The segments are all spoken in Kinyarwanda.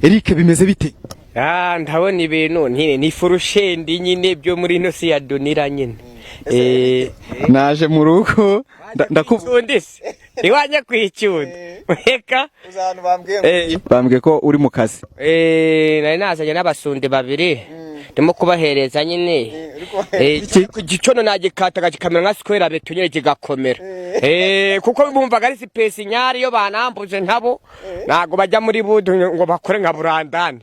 Eric bimeze bite? Ndabona ibintu ni furushendi nyine byo muri no si yadonira nyine. Naje mu rugo ndakubundise. Iwanya kwicyunda. Eka uzantu bambwiye ko uri mu kazi. Nari nazanye n'abasundi babiri. Ndimo kubahereza nyine. Gicono nagikata gikamera nka square beto nyine kigakomera. Kuko bumvaga ari space nyari yo banambuze ntabo nago bajya muri budu ngo bakore nka burandane.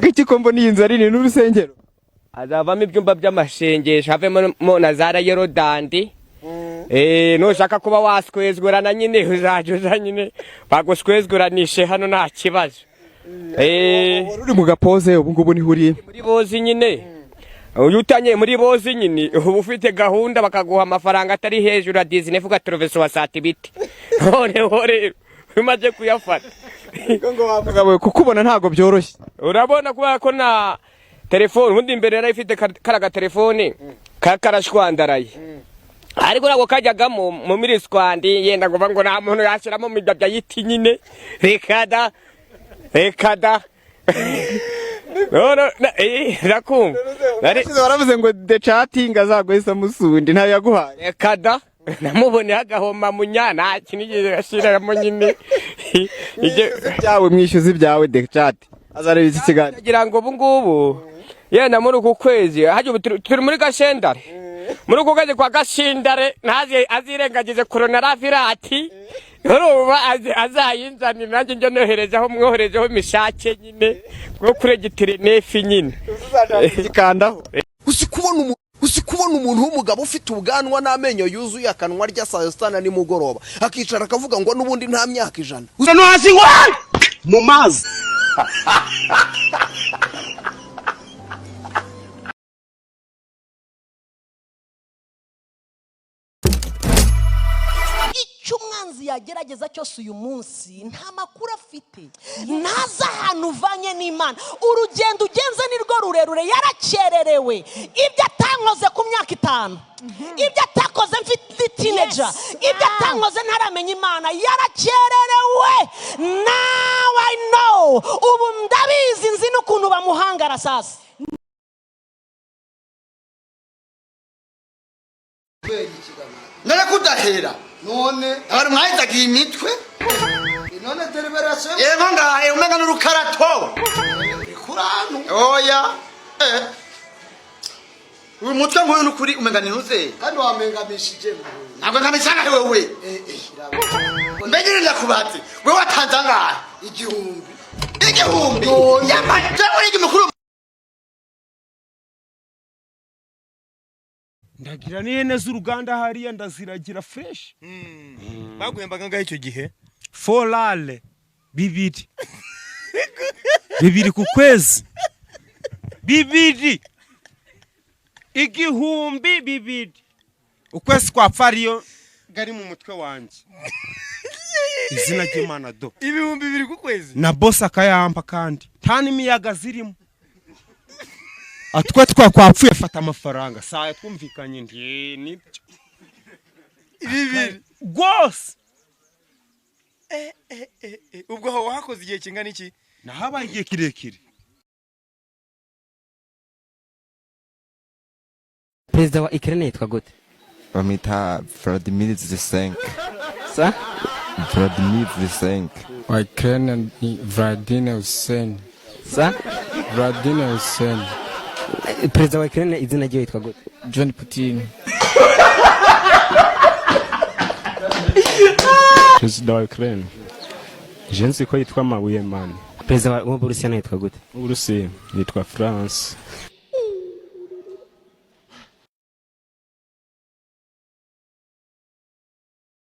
Iki kombo ni inzari ni n'urusengero. Azavamo ibyumba by'amashengesho havemo na zara Yorodandi. No shaka kuba waskwezgurana nyine uzajuza nyine baguskwezguranishe hano nta kibazo. Uri mu gapoze ubu ngubu ni huriye muri bozi nyine. Uyutanye muri bozi nyine ubu ufite gahunda bakaguha amafaranga atari hejuru ya Disney vuga troveso wa satibiti. Hore umaze kuyafata. Ngo wamugabo kukubona ntago byoroshye. Urabona kuba ko na telefone ubundi imbere yari ifite karaga telefone kakarashwandaraye. Ariko nago kajyagamo mu miriswandi yenda ngo bango nta muntu yashiramo mu bya yiti nyine rekada no rakumva baravuze ngo the chatting azagwesa musundi nta yaguhaye rekada namubone agahoma munyana kinigeze gashiramo nyine byawe mwishyuza ibyawe the chat azareba iki kiganiro kugira ngo ubu ngubu yenda muri uku kwezi haje turi muri gashendare muri uku kwezi kwa gashindare ntazi azirengagize coronavirus Yoruba azayinzanira nanjye njye noherezaho mwoherezeho mishake nyine bwo kuregitire nefi nyine ikandaho usikubona umuntu w'umugabo ufite ubwanwa n'amenyo yuzuye akanwa rya saa sita na nimugoroba akicara akavuga ngo n'ubundi nta myaka 100 uza no hasi ngo mu mazi umwanzi yagerageza cyose uyu munsi nta makuru afite naza ahantu uvanye n'Imana urugendo ugenze nirwo rurerure yarakererewe ibyo atankoze ku myaka 5 ibyo atakoze mfite teenager ibyo atankoze ntaramenya Imana yarakererewe now I know ubu ndabizi nzi n'ukuntu bamuhangara sasa none kudahera none ari mwahizagiye imitwe none deliberation yego ngahe umenga n'urukarato kurano oya uyu mutwe ngoyo n'ukuri umenga ninuze kandi wamengamishije ntabwo ngamishanga wewe mbegire ndakubati wewe watanze ngahe igihumbi yamaje uri igimukuru ndagira nene z'uruganda hariya ndaziragira fresh bagwembaga ngaho icyo gihe folale bibiri ku kwezi bibiri igihumbi bibiri ukwezi kwa fariyo gari mu mutwe wanje izina ry'Imana do ibihumbi 2 ku kwezi na boss akayampa kandi tani miyaga zirimo atwa twapfuye fata amafaranga saa twumvikanye nibyo ibibiri gose ubwo aho wakoze igihe kingana iki nahabaye igihe kirekire Perezida wa Ukraine yitwa gute bamita Vladimir Zelensky sa Vladimir Zelensky wa Ukraine ni Vladimir Hussein sa Vladimir Hussein Perezida wa Ukraine izina rye yitwa gute John Putin Perezida wa Ukraine jenzi ko yitwa Mabuye man Perezida wa Burusiya yitwa gute Uburusiya yitwa France